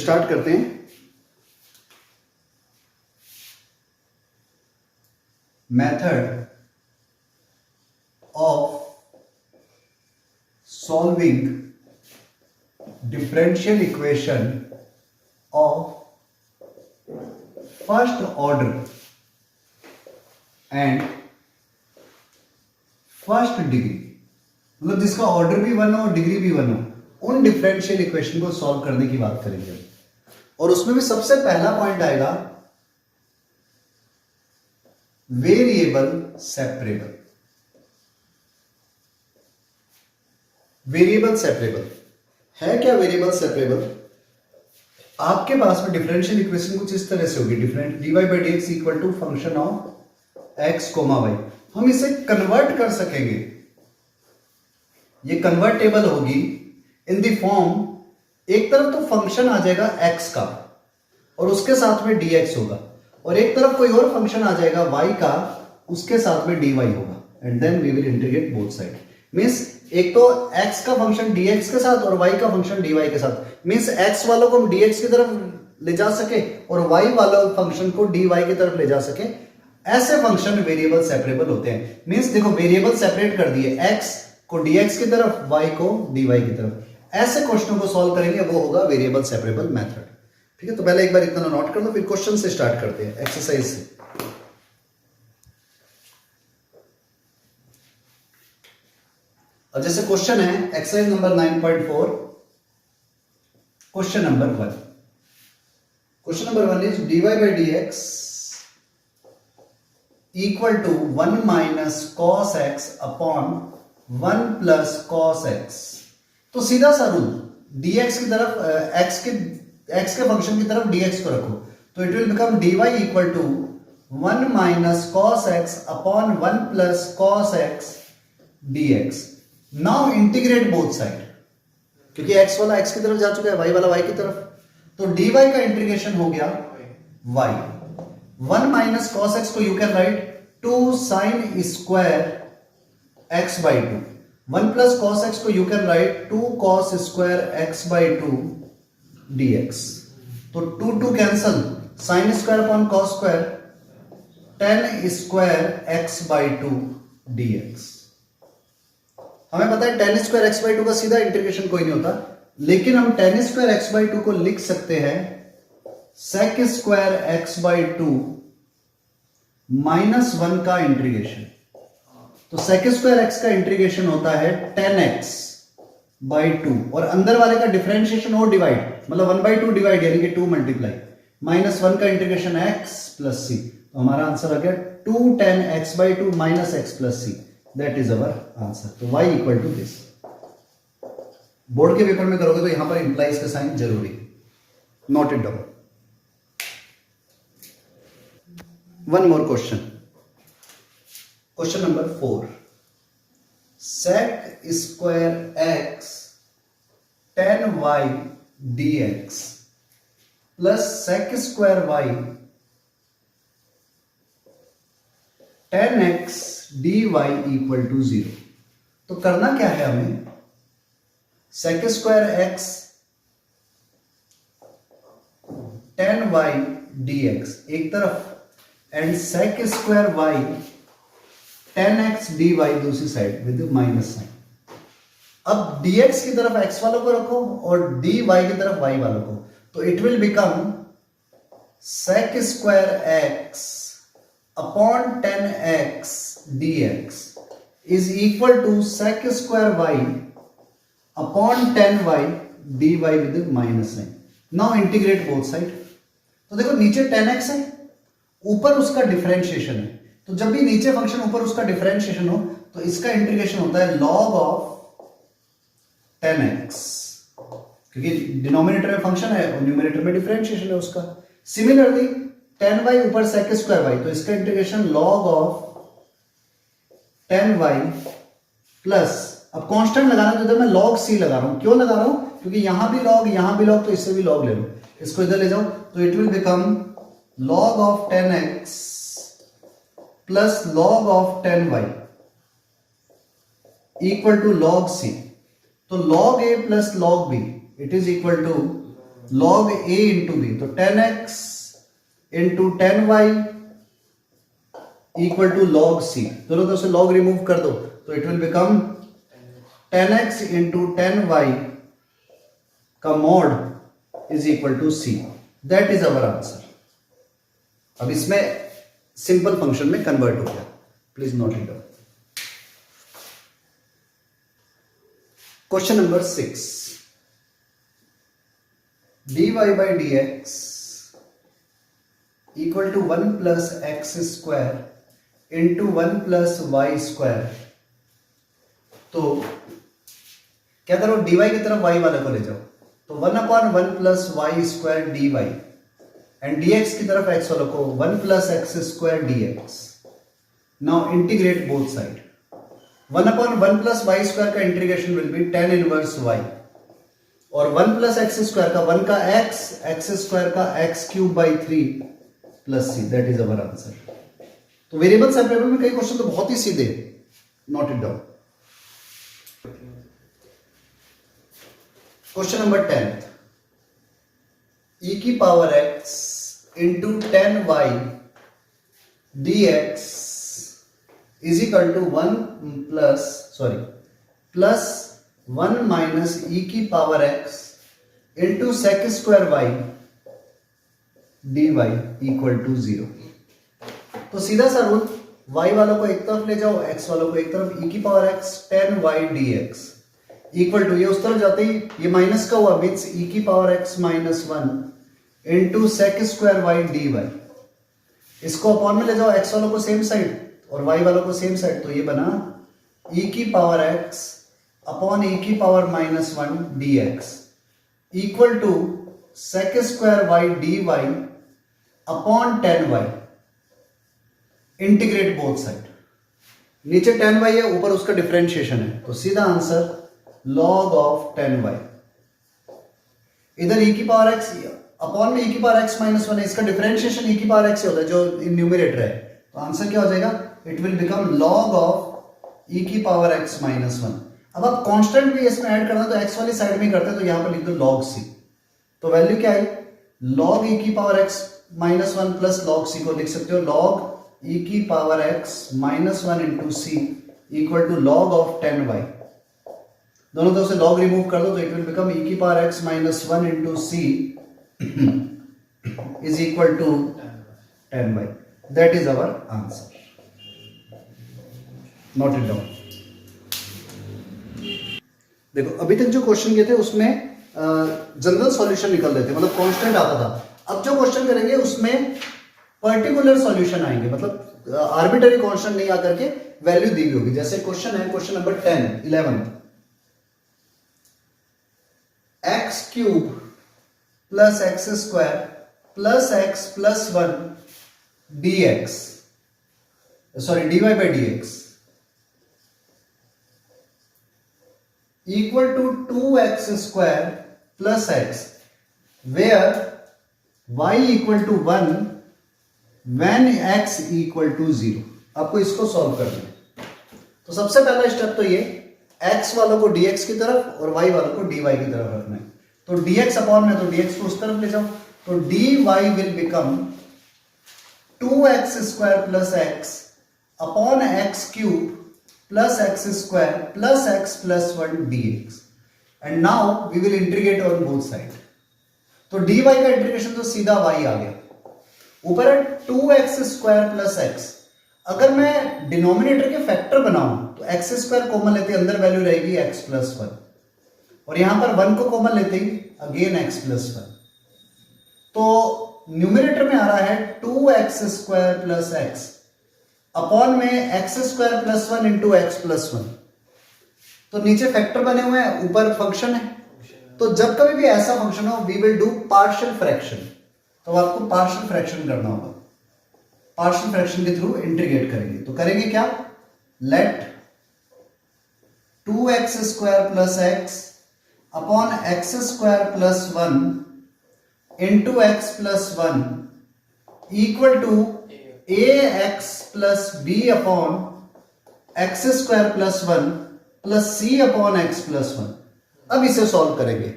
Start करते हैं। Method of solving differential equation of first order and first degree, मतलब जिसका ऑर्डर भी वन हो और डिग्री भी वन हो, उन डिफरेंशियल इक्वेशन को सॉल्व करने की बात करेंगे। और उसमें भी सबसे पहला पॉइंट आएगा वेरिएबल सेपरेबल। वेरिएबल सेपरेबल है क्या? वेरिएबल सेपरेबल आपके पास में डिफरेंशियल इक्वेशन कुछ इस तरह से होगी, different dy by d x equal to function of x comma y. हम इसे कन्वर्ट कर सकेंगे, ये कन्वर्टेबल होगी इन द फॉर्म, एक तरफ तो फंक्शन आ जाएगा x का और उसके साथ में dx होगा, और एक तरफ कोई और फंक्शन आ जाएगा y का, उसके साथ में dy होगा, and then we will integrate both side. Means एक तो x का फंक्शन dx के साथ और y का फंक्शन dy के साथ, मींस x वालों को हम dx की तरफ ले जा सके और y वालों फंक्शन को dy की तरफ ले जा सके, ऐसे फंक्शन वेरिएबल सेपरेबल होते हैं। मींस देखो वेरिएबल सेपरेट कर दिए, x को dx की तरफ, y को dy की तरफ। ऐसे क्वेश्चनों को सॉल्व करेंगे, वो होगा वेरिएबल सेपरेबल मेथड। ठीक है, तो पहले एक बार इतना नोट कर लो, फिर क्वेश्चन से स्टार्ट करते हैं, एक्सरसाइज से। अब जैसे क्वेश्चन है exercise number 9.4, question number 1। Question number 1 is dy by d x equal to 1 minus cos x upon 1 plus cos x. तो सीधा सा रूल, dx की तरफ x के फंक्शन की तरफ dx को रखो, तो it will become dy equal to 1 minus cos x upon 1 plus cos x dx। Now integrate both side, क्योंकि x वाला x की तरफ जा चुका है, y वाला y की तरफ, तो dy का इंटीग्रेशन हो गया y। 1 माइनस कॉस एक्स को you can write 2 sine square x by 2, 1 plus cos x को you can write 2 cos square x by 2 dx। तो 2 cancel, sine square upon cos square, tan square x by 2 dx। हमें पता है tan square x by 2 का सीधा integration कोई नहीं होता, लेकिन हम tan स्क्वायर x बाई 2 को लिख सकते हैं sec square x by 2 minus 1 का इंटीग्रेशन। तो sec स्क्वायर x का इंटीग्रेशन होता है tan x बाई 2, और अंदर वाले का डिफरेंशिएशन और डिवाइड, मतलब 1 बाई 2 डिवाइड, यानी कि 2 मल्टीप्लाई, माइनस 1 का इंटीग्रेशन x प्लस c। तो हमारा आंसर आ गया 2 tan x by 2 minus x plus c, that is our answer. तो y equal to this. Board के पेपर में करोगे तो यहां पर इंप्लाइज का साइन जरूरी, note it down. One more question, question number 4। sec square x tan y dx plus sec square y tan x dy equal to 0। तो करना क्या है हमें, sec square x tan y dx एक तरफ and sec square y tan x dy दूसरी side with minus sign. अब dx की तरफ x वालों को रखो और dy की तरफ y वालों को, तो it will become sec square x upon tan x dx is equal to sec square y upon tan y dy with minus sign. Now integrate both side. तो देखो नीचे tan x है, ऊपर उसका डिफरेंशिएशन है, तो जब भी नीचे फंक्शन ऊपर उसका डिफरेंशिएशन हो तो इसका इंटीग्रेशन होता है log ऑफ tan x, क्योंकि डिनोमिनेटर में फंक्शन है और न्यूमरेटर में डिफरेंशिएशन है उसका। सिमिलरली tan y ऊपर sec स्क्वायर y, तो इसका integration log of tan y plus, अब कांस्टेंट लगाना तो इधर मैं log c लगा रहा हूं। क्यों लगा रहा हूं? क्योंकि यहां भी log, तो इससे भी log ले लो, इसको इधर ले जाओ, तो it will become log of tan x plus log of tan y equal to log c। तो log a plus log b it is equal to log a into b, तो 10x into 10y equal to log c, दोनों तरफ से log remove कर दो तो it will become 10x into 10y का mod is equal to c. That is our answer. अब इसमें सिंपल फंक्शन में कन्वर्ट हो गया. Please note it down. Question number 6. dy by dx equal to 1 plus x square into 1 plus y square. तो क्या करो, dy की तरफ y वाले को ले जाओ, तो 1/1 plus y square dy and dx की तरफ x वालों को 1 plus x square dx. Now integrate both side. 1/1 plus y square का integration will be tan inverse y और 1 प्लस एक्स स्क्वायर का 1 का एक्स स्क्वायर का x cube by 3 plus C. That is our answer. तो variable separable में कई question तो बहुत ही सीधे. Note it down. Question number 10. e की power x into 10y dx is equal to 1 plus 1 minus e की power x into sec square y dy equal to 0. तो सीधा सा रूल, y वालों को एक तरफ ले जाओ, x वालों को एक तरफ, e की power x 10y dx equal to, ये उस तरफ जाते ही ये माइनस का हुआ, मीन्स e की power x minus 1 into sec square y dy. इसको अपॉन में ले जाओ, x वालों को सेम साइड और y वालों को सेम साइड, तो ये बना e की पावर x अपॉन e की power minus 1 dx equal to sec square y dy upon 10y. Integrate both side. नीचे 10y है, ऊपर उसका डिफरेंशिएशन है, तो सीधा आंसर log ऑफ 10y. इधर e की पावर x अपॉन में e की पावर x माइनस 1 है, इसका डिफरेंशिएशन e की पावर x से होता है जो न्यूमरेटर है, तो आंसर क्या हो जाएगा, it will become log of e की पावर x माइनस 1. अब आप कांस्टेंट भी इसमें ऐड करना तो x वाली साइड में करते हैं, तो यहां पर लिख दो log c. तो वैल्यू क्या आई, log e की power x minus 1 plus log c को लिख सकते हो log e की power x minus 1 into c equal to log of 10y. दोनों तरफ से log रिमूव कर दो तो इट विल बिकम e की power x minus 1 into c is equal to 10y. That is our answer. Note it down. देखो अभी तक जो क्वेश्चन किए थे उसमें जनरल सॉल्यूशन निकल रहे थे, मतलब कांस्टेंट आता था. अब जो क्वेश्चन करेंगे उसमें पर्टिकुलर सॉल्यूशन आएंगे, मतलब आर्बिट्ररी कांस्टेंट नहीं आकर के वैल्यू दी हुई होगी. जैसे क्वेश्चन है, question number 11 x cube plus x square plus x plus 1 dx, sorry dy by dx equal to 2x square plus x where y equal to 1 when x equal to 0. आपको इसको solve करना है. तो सबसे पहला step तो ये x वालों को dx की तरफ और y वालों को dy की तरफ रखना है. तो dx अपॉन में, तो dx को उस तरफ ले जाओ, तो dy will become 2x square plus x upon x cube plus x square plus x plus 1 dx. and now we will integrate on both sides. तो dy का इंटीग्रेशन तो सीधा y आ गया. ऊपर है 2x square plus x. अगर मैं denominator के फैक्टर बनाऊं तो x स्क्वायर कॉमन लेते ही अंदर वैल्यू रहेगी x plus 1 और यहां पर 1 को कॉमन लेते ही अगेन x plus 1. तो न्यूमरेटर में आ रहा है 2x square plus x upon में X square plus 1 into x plus 1. तो नीचे फैक्टर बने हुए हैं, ऊपर फंक्शन है. तो जब कभी भी ऐसा फंक्शन हो we will do partial fraction. तो आपको पार्शियल फ्रैक्शन करना होगा. पार्शियल फ्रैक्शन के थ्रू इंटीग्रेट करेंगे. तो करेंगे क्या, let 2x square plus x upon x square plus 1 into x plus 1 equal to ax plus b upon x square plus 1 plus c upon x plus 1. अब इसे solve करेंगे.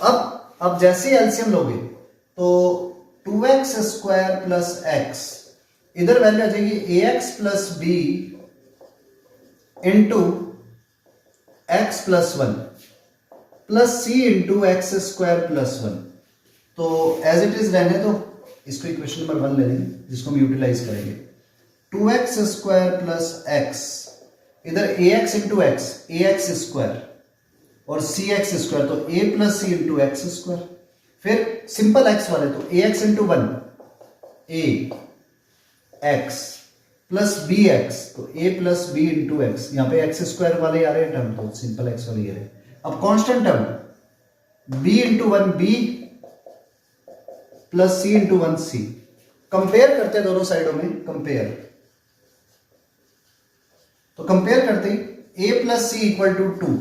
अब जैसे ही एलसीएम लोगे तो 2x स्क्वायर प्लस एक्स, इधर value आ जाएगी ax plus B into x plus one plus सी into x square plus one. तो एज इट इज रहने तो इसको इक्वेशन नंबर 1 ले लेंगे जिसको हम यूटिलाइज करेंगे। 2x स्क्वायर प्लस एक्स, इधर ax into x ax square और cx स्क्वायर, तो a plus C into x square. फिर सिंपल x वाले तो ax into 1 ax plus bx, तो a plus B into x, यहां पे x स्क्वायर वाले आ रहे हैं टर्म, तो सिंपल x वाले आ रहे हैं। अब constant term b into 1 b plus सी इंटू 1 सी। कंपेयर करते हैं दोनों साइडों में, कंपेयर, तो कंपेयर करते ही a plus C equal to 2,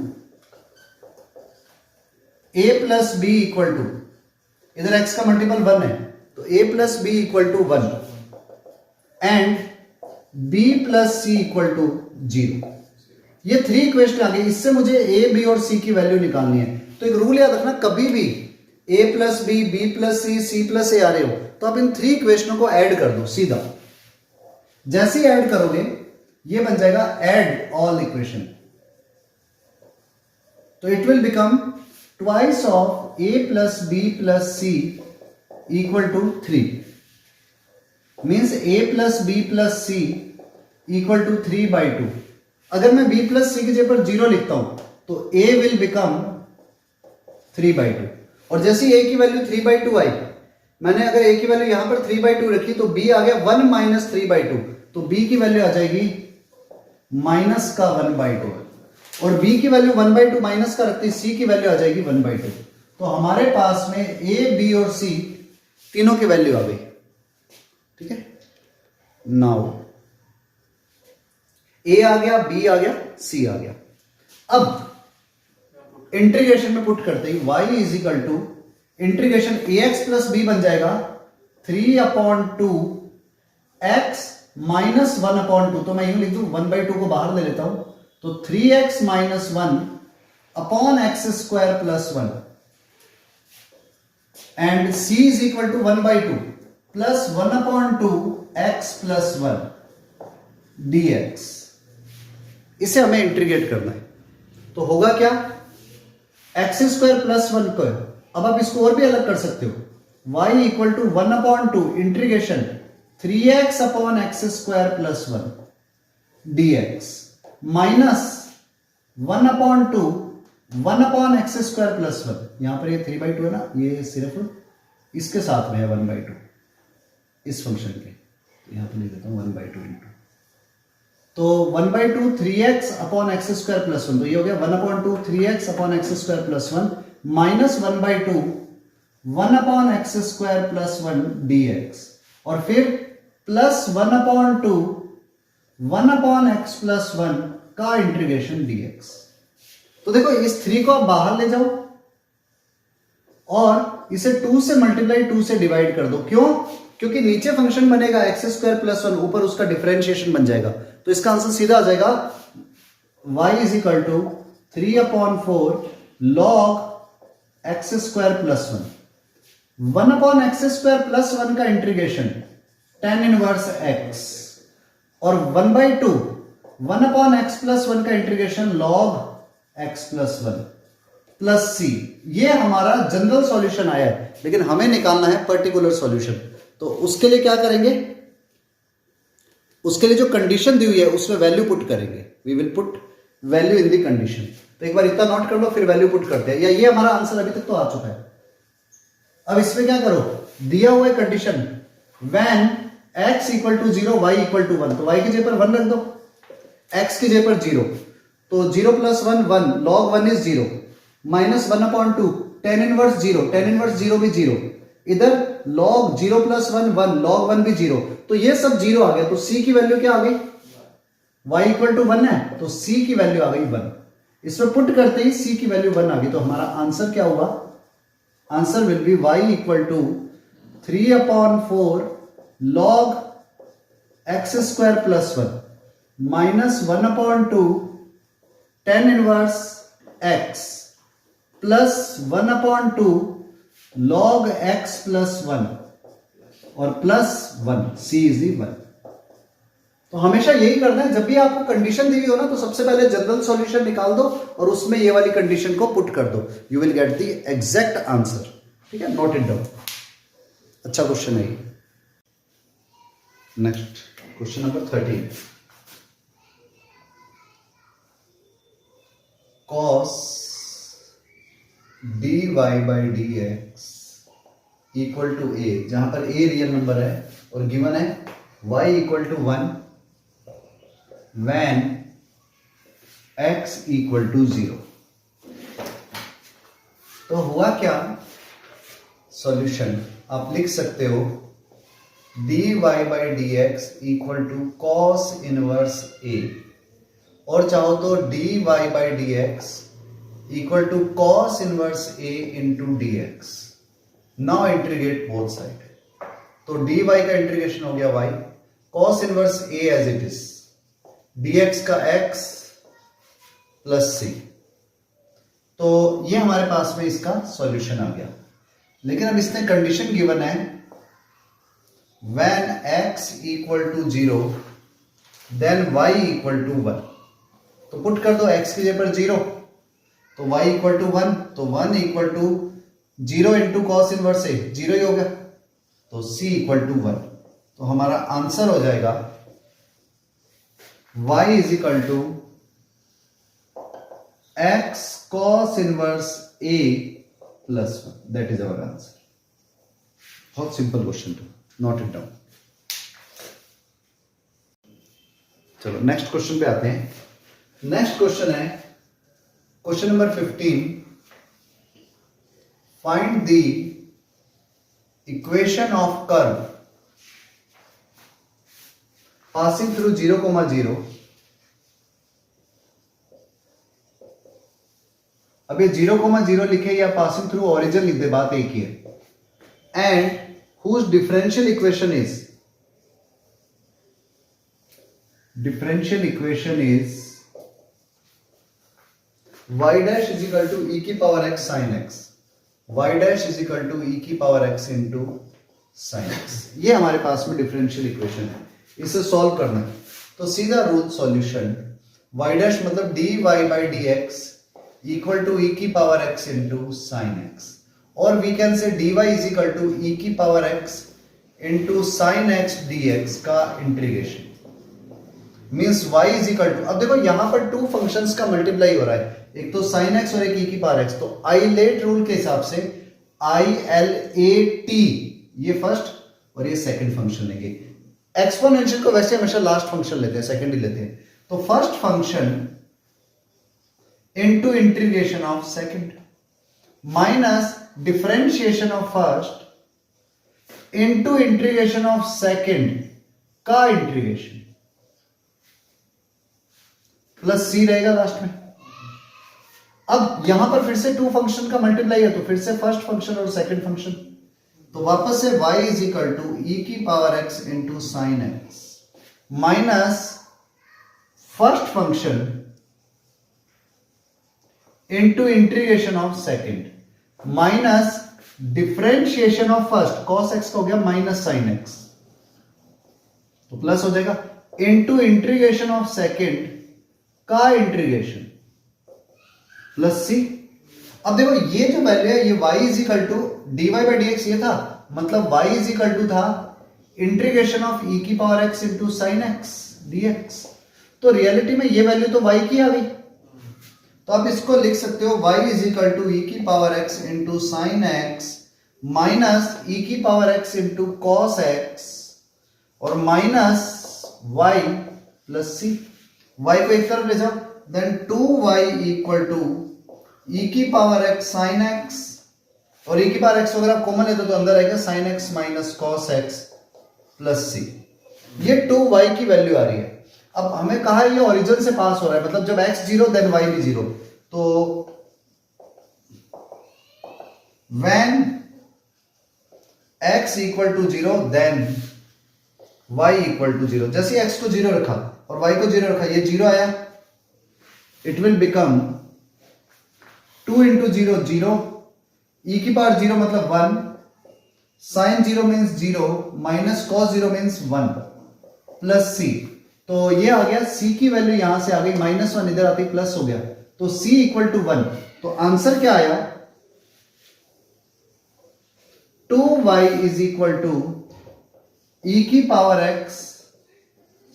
a plus B equal to, इधर x का मल्टीपल 1 है तो a plus B equal to 1 and b plus C equal to 0। ये 3 इक्वेशन आ गई, इससे मुझे a b और c की वैल्यू निकालनी है। तो एक रूल याद रखना, कभी भी a plus B B plus C C plus A आ रहे हो तो आप इन 3 इक्वेशनों को ऐड कर दो सीधा। जैसे ही ऐड करोगे ये बन जाएगा ऐड ऑल इक्वेशन, तो it will become twice of a plus b plus C equal to 3, means a plus b plus C equal to 3/2। अगर मैं b प्लस सी की जगह पर 0 लिखता हूं तो a विल बिकम 3/2, और जैसे a की वैल्यू 3/2 आई, मैंने अगर a की वैल्यू यहां पर 3/2 रखी तो b आ गया 1 माइनस 3/2, तो b की वैल्यू आ जाएगी माइनस का 1/2, और b की वैल्यू 1/2 माइनस का रखते c की वैल्यू आ जाएगी 1/2। तो हमारे पास में a b और c तीनों की वैल्यू आ गई। ठीक है, नाउ a आ गया, b आ गया, c आ गया। अब इंटीग्रेशन में पुट करते ही y is equal to integration ax plus b बन जाएगा 3/2 x माइनस 1/2, तो मैं यूं लिख दूं 1/2 को बाहर ले लेता हूं, तो 3x minus 1 upon x square plus 1 and c is equal to 1/2 plus 1/2 x plus 1 dx। इसे हमें इंटीग्रेट करना है, तो होगा क्या, एक्स स्क्वायर प्लस 1 को, अब आप इसको और भी अलग कर सकते हो, y equal to 1/2 integration 3x upon x square plus 1 dx minus 1/2 1 upon x square plus 1, यहां पर ये 3/2 है ना, ये सिर्फ इसके साथ में है 1/2 इस फंक्शन के, यहां पर लिख देता हूं 1/2 इंटू, तो 1/2 3x upon x square plus 1, तो ये हो गया 1/2 3x upon x square plus 1 minus 1/2 1 upon x square plus 1 dx, और फिर प्लस 1/2 1 अपॉन एक्स प्लस 1 का इंटीग्रेशन dx। तो देखो इस 3 को आप बाहर ले जाओ और इसे 2 से मल्टीप्लाई 2 से डिवाइड कर दो। क्यों? क्योंकि नीचे फंक्शन बनेगा एक्स स्क्वायर प्लस 1, ऊपर उसका डिफरेंशिएशन बन जाएगा, तो इसका आंसर सीधा आ जाएगा y is equal to 3/4 log x square plus 1 upon x square plus 1 का इंटीग्रेशन tan इनवर्स x, और 1/2 1 अपॉन एक्स प्लस 1 का integration log x plus 1 plus c। ये हमारा जनरल सॉल्यूशन आया है, लेकिन हमें निकालना है पर्टिकुलर सॉल्यूशन, तो उसके लिए क्या करेंगे, उसके लिए जो कंडीशन दी हुई है उसमें वैल्यू पुट करेंगे, we will put value in the condition. तो एक बार इतना नोट कर लो, फिर वैल्यू पुट करते हैं, या ये हमारा आंसर अभी तक तो आ चुका है। अब इसमें क्या करो, दिया हुआ है condition when x equal to 0 y equal to 1, तो y की जगह पर 1 रख दो, x की जगह पर 0, तो 0 plus 1 1 log 1 is 0 minus 1/2 tan inverse 0, tan inverse 0 भी 0, इधर log 0 प्लस 1 1 log 1 भी 0, तो ये सब 0 आ गया, तो c की वैल्यू क्या आ गई, y इक्वल टू 1 है तो c की वैल्यू आ गई 1। इसमें पुट करते ही c की वैल्यू 1 आ गई, तो हमारा आंसर क्या होगा, answer will be y equal to 3/4 log x square plus 1 minus 1/2 tan inverse x +1/2 log x +1 और +1 c इज 1। तो हमेशा यही करना है, जब भी आपको कंडीशन दी हुई हो ना तो सबसे पहले जनरल सॉल्यूशन निकाल दो और उसमें ये वाली कंडीशन को पुट कर दो, you will get the exact answer. ठीक है, नोट इट डाउन। अच्छा क्वेश्चन है ये। Next question number 13, cos dy by dx equal to a, जहां पर a रियल नंबर है और गिवन है y equal to 1 when x equal to 0। तो हुआ क्या, सॉल्यूशन आप लिख सकते हो dy by dx equal to cos inverse a, और चाहो तो dy by dx equal to cos inverse a into dx। Now integrate both side, तो dy का इंटीग्रेशन हो गया y, cos inverse a as it is, dx का x plus c। तो ये हमारे पास में इसका सॉल्यूशन आ गया। लेकिन अब इसने कंडीशन गिवन है when x equal to 0 then y equal to 1। तो पुट कर दो x की जगह पर 0 तो y इक्वल टू 1, तो 1 equal to 0 into cos inverse A 0 ही हो गया, तो c इक्वल टू 1। तो हमारा आंसर हो जाएगा y is equal to x cos inverse a plus 1, that is our answer. बहुत simple question to note it down. चलो नेक्स्ट क्वेश्चन पे आते हैं। नेक्स्ट क्वेश्चन है question number 15, find the equation of curve passing through 0,0। अब ये 0,0 लिखे या पासिंग थ्रू ओरिजिन लिख दे, बात एक ही है। And whose differential equation is y dash is equal to e की power x sin x, y dash is equal to e की power x into sin x। ये हमारे पास में डिफरेंशियल इक्वेशन है, इसे सॉल्व करना है। तो सीधा रूल सॉल्यूशन, y dash मतलब dy by dx equal to e की power x into sin x, और we can say dy is equal to e की power x into sine x dx का integration means y is equal to, अब देखो यहां पर two functions का multiply हो रहा है, एक तो साइन x और एक e की पावर x। तो आइलेट रूल के हिसाब से ILAT ये फर्स्ट और ये सेकंड फंक्शन लेंगे। एक्सपोनेंशियल को वैसे हमेशा लास्ट फंक्शन लेते हैं, सेकंड ही लेते हैं। तो first function into integration of second minus differentiation of first into integration of second का इंटीग्रेशन प्लस सी रहेगा लास्ट में। अब यहां पर फिर से टू फंक्शन का मल्टीप्लाई है, तो फिर से फर्स्ट फंक्शन और सेकंड फंक्शन, तो वापस से y is equal to e की power x into sine x minus first function into integration of second minus differentiation of first cos x का हो गया माइनस साइन x, तो प्लस हो जाएगा इंटू इंटीग्रेशन ऑफ सेकंड का integration plus c. अब देखो ये जो वैल्यू है ये y is equal to dy by dx ये था, मतलब y इज इक्वल टू था इंटीग्रेशन ऑफ e की power x into sine x dx। तो रियलिटी में ये वैल्यू तो y की आ गई, तो आप इसको लिख सकते हो y is equal to e की power x into sine x minus e की power x into cos x और minus y plus C. y को एक तरफ ले जाओ, then 2y equal to e की पावर x साइन x और e की पावर x वगैरह कॉमन है तो अंदर आएगा sine x minus cos x plus सी। ये 2y की वैल्यू आ रही है। अब हमें कहा ये ओरिजिन से पास हो रहा है, मतलब जब x 0 देन y भी 0, तो when x equal to 0 then y equal to 0। जैसे x को 0 रखा और y को 0 रखा, ये 0 आया, it will become 2 into 0 0, e की पावर 0 मतलब 1, sine 0 means 0, minus cos 0 means 1, plus c। तो ये आ गया c की वैल्यू यहां से आ गई -1, इधर आती प्लस हो गया, तो c इक्वल टू 1। तो आंसर क्या आया, 2y is equal to e की power x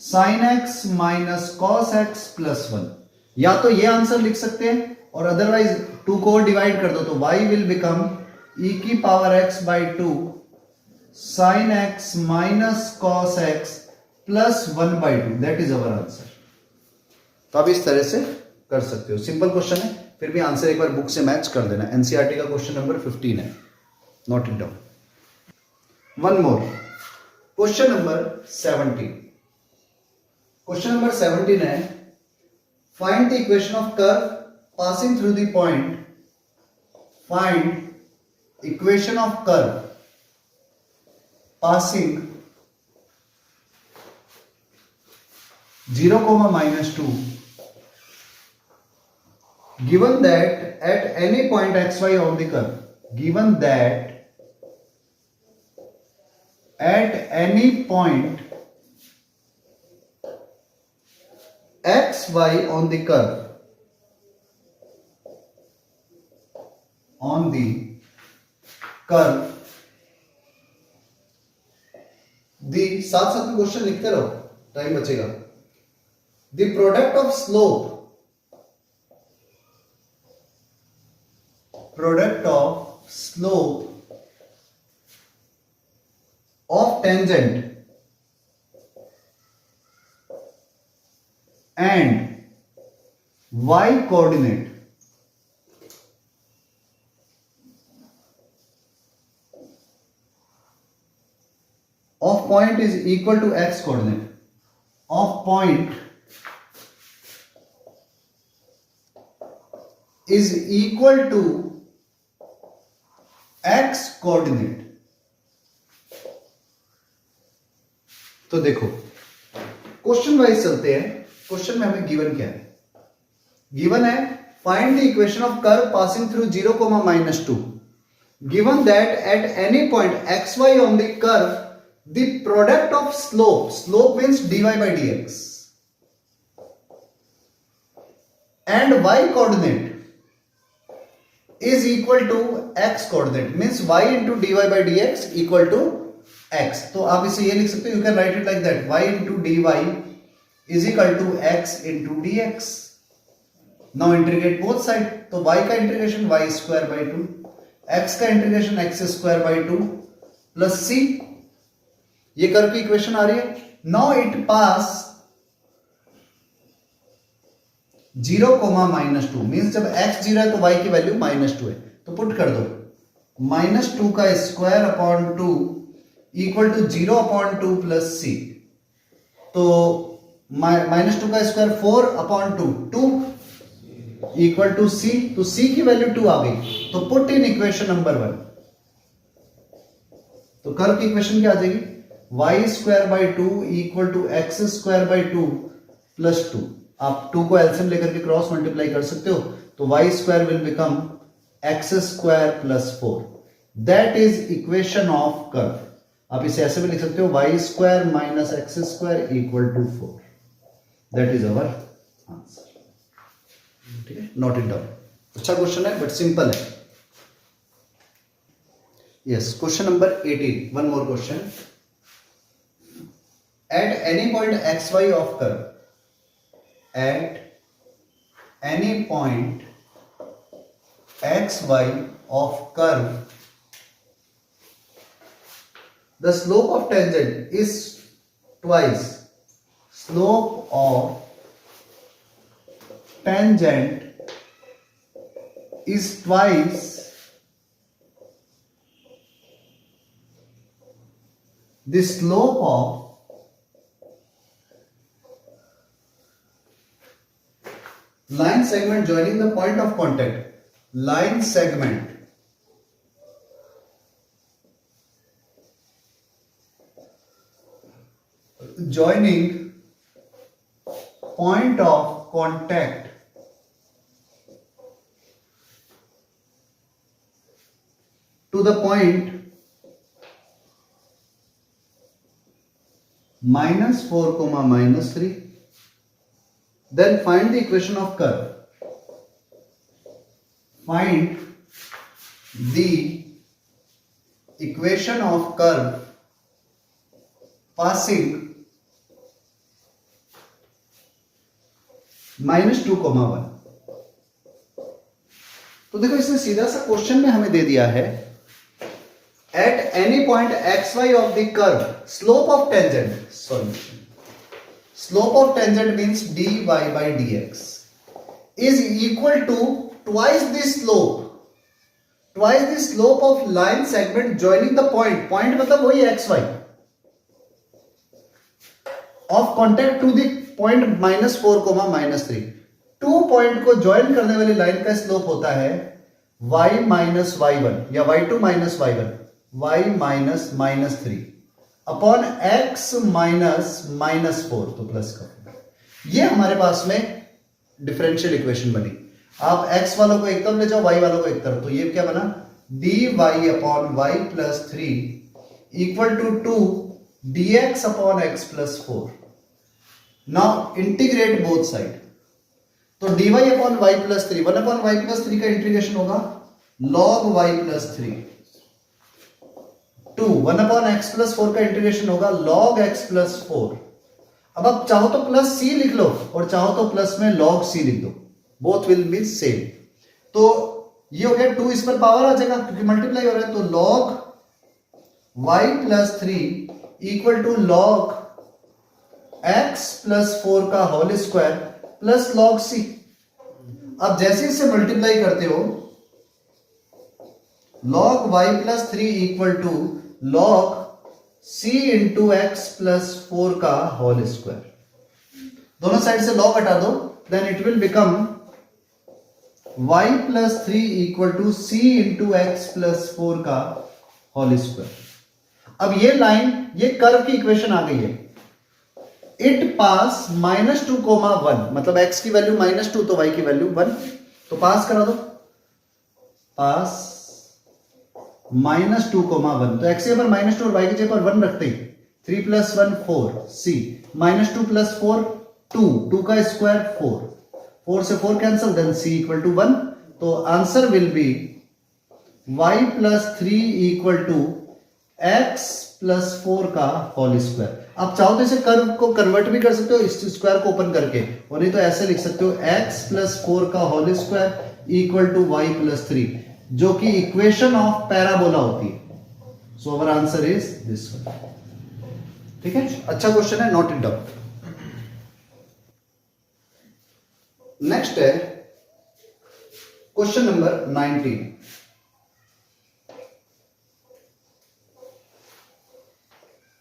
sine x minus cos x plus 1। या तो ये आंसर लिख सकते हैं और अदरवाइज 2 को डिवाइड कर दो तो y विल बिकम e की power x by 2 sine x minus cos x plus 1 by 2, that is our answer. तो आप इस तरह से कर सकते हो, सिंपल क्वेश्चन है, फिर भी आंसर एक बार बुक से मैच कर देना। एनसीईआरटी का क्वेश्चन नंबर 15 है, note it down. One more, question number 17। Question number 17 है, find the equation of curve passing through the point, find equation of curve passing 0, -2, given that at any point xy on the curve, given that at any point xy on the curve, the साथ साथ में question लिखते रहो, time बचेगा। The product of slope of tangent and y coordinate of point is equal to x coordinate of point is equal to x coordinate। तो देखो question wise चलते हैं। क्वेश्चन में हमें गिवन क्या है, गिवन है find the equation of curve passing through 0, -2, given that at any point xy on the curve the product of slope means dy by dx and y coordinate is equal to x coordinate, means y into dy by dx equal to x। तो आप इसे ये लिख सकते हो, you can write it like that, y into dy is equal to x into dx। now integrate both side, तो y का integration y square by 2, x का integration x square by 2 plus c, ये curve की equation आ रही है। now it pass 0, -2 means जब x 0 है तो y की वैल्यू -2 है, तो पुट कर दो -2 का square upon 2 equal to 0/2 plus c। तो -2 का स्क्वायर 4/2, 2 इक्वल टू c, तो c की वैल्यू 2 आ गई, तो पुट इन इक्वेशन नंबर 1। तो कर्व की इक्वेशन क्या आ जाएगी, y² 2 equal to x² 2 plus 2। आप 2 को एलसीएम लेकर के क्रॉस मल्टीप्लाई कर सकते हो, तो y² will become x² plus 4, that is equation of curve. आप इसे ऐसे भी लिख सकते हो y² minus x² equal to 4, that is our answer. ठीक है, नोट इट डाउन। अच्छा क्वेश्चन है बट सिंपल है। Yes, question number 18, one more question. At any point xy of curve, at any point xy of curve, the slope of tangent is twice slope of tangent is twice the slope of line segment joining the point of contact, line segment joining point of contact to the point -4, -3. Then find the equation of curve. Find the equation of curve passing -2, 1. तो देखो इसने सीधा सा question में हमें दे दिया है at any point x y of the curve slope of tangent. Solution. Slope of tangent means dy by dx is equal to twice the slope of line segment joining the point. Point मतलब वही xy of contact to the point -4, -3. 2 point को join करने वाली line का slope होता है y minus y1 या y2 minus y1, y minus -3 upon x minus -4, तो प्लस का. ये हमारे पास में डिफरेंशियल इक्वेशन बनी. आप x वालों को एक तरफ ले जाओ, y वालों को एक तरफ, तो ये क्या बना dy upon y plus 3 equal to 2 dx upon x plus 4. Now integrate both side. तो dy upon y plus 3, 1 upon y plus 3 का इंटीग्रेशन होगा log y plus 3. 2 1 upon x plus 4 का इंटीग्रेशन होगा log x प्लस 4. अब आप चाहो तो plus c लिख लो और चाहो तो प्लस में log c लिख दो, बोथ विल बी सेम. तो ये हो गया 2, इस पर पावर आ जाएगा क्योंकि मल्टीप्लाई हो रहा है, तो log y plus 3 equal to log x plus 4 का whole square plus log c. अब जैसे इसे मल्टीप्लाई करते हो log y plus 3 equal to log c into x plus 4 का होल स्क्वायर. दोनों साइड से log हटा दो, then it will become y plus 3 equal to c into x plus 4 का होल स्क्वायर. अब ये लाइन, ये कर्व की इक्वेशन आ गई है. इट पास -2, 1, मतलब x की वैल्यू -2 तो y की वैल्यू 1, तो पास करा दो. पास -2, 1, तो x की जगह -2 और y की जगह 1 रखते ही 3 + 1 4 c -2 + 4 2 का स्क्वायर 4 से 4 cancel, then c equal to 1. तो answer will be y plus 3 equal to x plus 4 का होल स्क्वायर. आप चाहो तो इसे कर्व को कन्वर्ट भी कर सकते हो इस स्क्वायर को ओपन करके, और नहीं तो ऐसे लिख सकते हो x प्लस 4 का whole square equal to y plus 3, जो कि इक्वेशन ऑफ पैराबोला होती है. So our answer is this one. ठीक है, अच्छा क्वेश्चन है, नोट इट डाउन. नेक्स्ट है question number 19.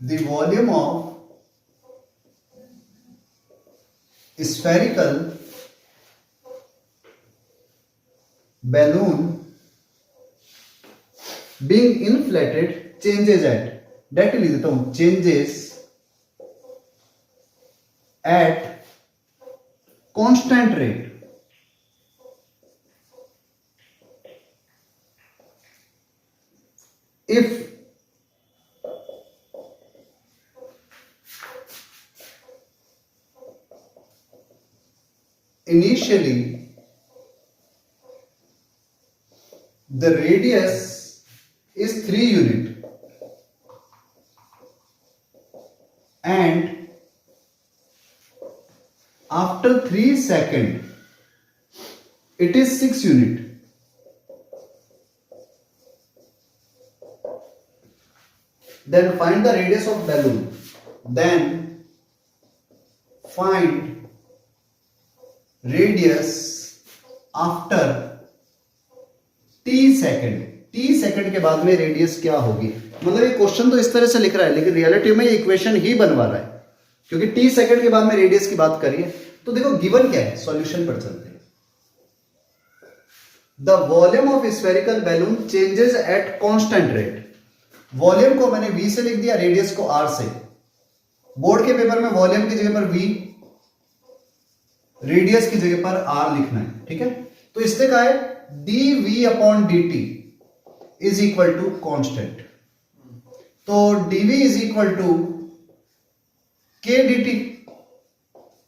The volume of spherical balloon being inflated changes at, directly लिख देता हूं, changes at constant rate. If initially the radius is 3 unit and after 3 seconds it is 6 unit, then find the radius of balloon. Then find radius after t second. t second के बाद में radius क्या होगी. मतलब ये question तो इस तरह से लिख रहा है, लेकिन रियलिटी में ये इक्वेशन ही बनवा रहा है क्योंकि t सेकंड के बाद में रेडियस की बात करिए. तो देखो गिवन क्या है, सॉल्यूशन पर चलते हैं. The volume of spherical balloon changes at constant rate. Volume को मैंने v से लिख दिया, रेडियस को r से. बोर्ड के पेपर में वॉल्यूम की जगह पर v, रेडियस की जगह पर r लिखना है. ठीक है, तो इसने कहा है dv upon dt is equal to constant, तो dv is equal to k dt,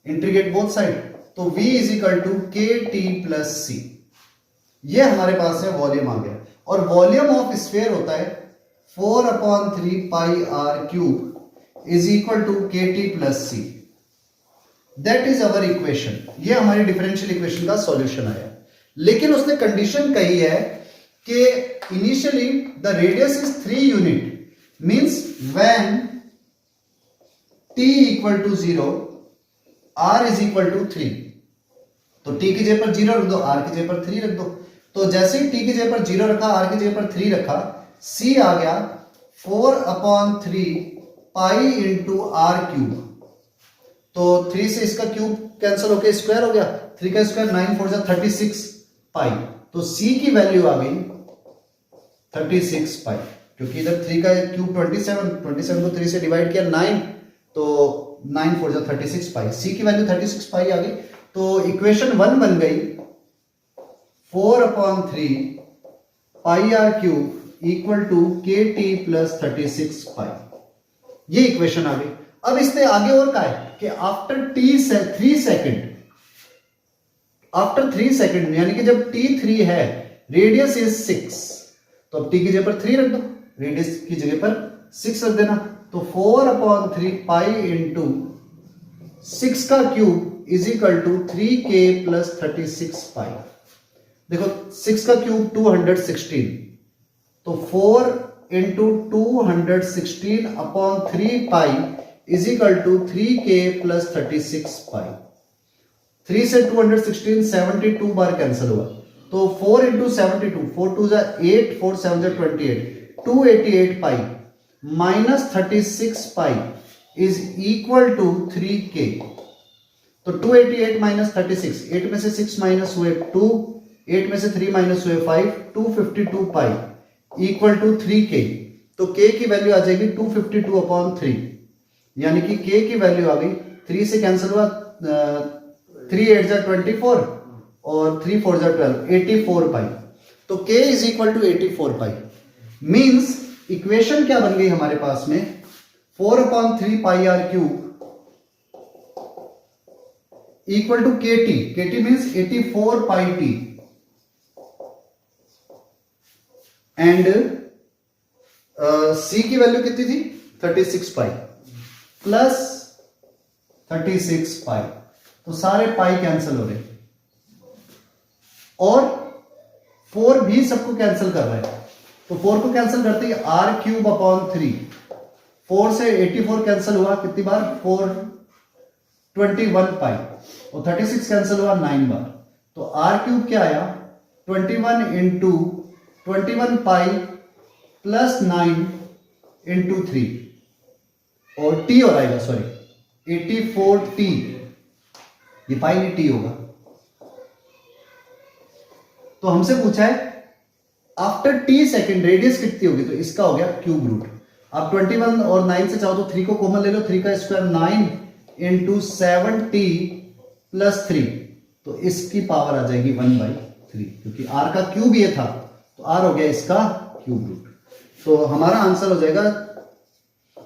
integrate both side, तो v इज इक्वल टू के टी प्लस सी। ये हमारे पास है वॉल्यूम आ गया, और वॉल्यूम ऑफ स्फीयर होता है 4/3 pi are cube is equal to के T plus C. That is our equation. ये हमारी डिफरेंशियल इक्वेशन का सॉल्यूशन आया। लेकिन उसने कंडीशन कही है कि initially the radius is 3 unit, means when t equal to 0 r is equal to 3, तो t की जगह पर 0 रख दो, r की जगह पर 3 रख दो। तो जैसे ही t की जगह पर 0 रखा, r की जगह पर 3 रखा, c आ गया 4/3 पाई इंटू आर क्यूब। तो 3 से इसका क्यूब कैंसिल होकर स्क्वायर हो गया, 3 का स्क्वायर 9 4 36 पाई, तो c की वैल्यू आ गई 36 पाई, क्योंकि इधर 3 का क्यूब 27 को 3 से डिवाइड किया 9, तो 9 4 36 पाई, c की वैल्यू 36 पाई आ गई। तो इक्वेशन 1 बन गई 4/3 pi are cube equal to के टी प्लस 36 पाई। ये इक्वेशन आ गई। अब इसने आगे और कहा है कि आफ्टर 3 सेकंड, यानी कि जब t3 है, रेडियस इज 6, तो अब t की जगह पर 3 रख दो, रेडियस की जगह पर 6 रख देना, तो 4/3 पाई इंटू 6 का cube is equal to 3k plus 36 pi. देखो 6 का क्यूब 216, तो 4 इंटू 216/3 pi is equal to 3k plus 36 pi. 3 से 216 72 बार कैंसिल हुआ, तो 4 into 72, 4 2 8, 4 7 28, 288 pi minus 36 pi is equal to 3k। तो 288 माइनस 36, 8 में से 6 माइनस हुए 2, 8 में से 3 माइनस हुए 5, 252 पाई इक्वल टू 3k। तो k की वैल्यू आ जाएगी 252/3, यानी कि k की वैल्यू आ गई, 3 से कैंसिल हुआ, 3 8 24 और 3 4 12, 84 पाई। तो k is equal to 84 pi. Means equation क्या बन गई हमारे पास में, 4/3 pi are cube equal to के टी मीन्स 84 पाई टी, एंड c की वैल्यू कितनी थी 36 पाई प्लस 36 पाई, तो सारे पाई कैंसिल हो रहे, और 4 भी सबको कैंसिल कर रहा है, तो 4 को कैंसिल करते ही r³/3, 4 से 84 कैंसिल हुआ कितनी बार, 421 पाई, और 36 कैंसिल हुआ 9 बार, तो r³ क्या आया 21 इंटू 21 पाई प्लस 9 इंटू 3, और t और आएगा, सॉरी 84t, ये पाई नहीं t होगा। तो हमसे पूछा है आफ्टर t सेकेंड रेडियस कितनी होगी, तो इसका हो गया क्यूब रूट। आप 21 और 9 से चाहो तो 3 को कॉमन ले लो, 3 का स्क्वायर 9 इंटू 7t प्लस 3, तो इसकी पावर आ जाएगी 1/3, क्योंकि r का क्यूब ये था, तो r हो गया इसका क्यूब रूट। तो हमारा आंसर हो जाएगा,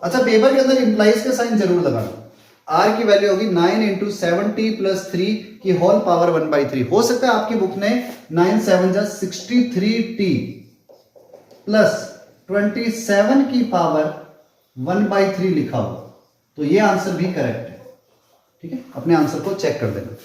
अच्छा पेपर के अंदर इंप्लाइज का साइन जरूर लगाना, r की वैल्यू होगी 9 इंटू 7t प्लस 3 की होल पावर 1/3। हो सकता है आपकी बुक ने 9 7 63t प्लस 27 की पावर 1/3 लिखा हो, तो ये आंसर भी करेक्ट है। ठीक है, अपने आंसर को चेक कर देना।